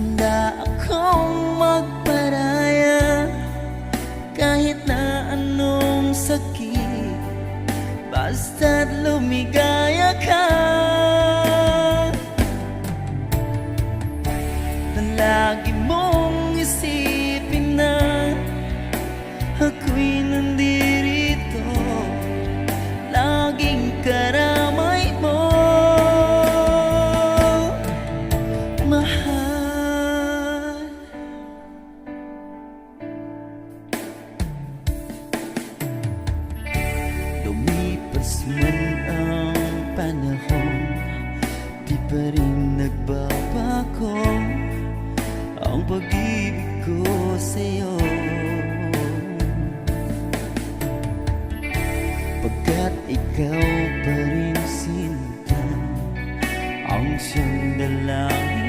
handa akong magparaya kahit na anong sakit, basta't lumigaya ka. Na lagi mong isipin na ako'y nandirito, laging karamay mo, mahal. Lumipas man ang panahon, di pa rin nagbabago ang pag-ibig ko sa'yo. Pagkat ikaw pa rin sinta, ang siyang dalangin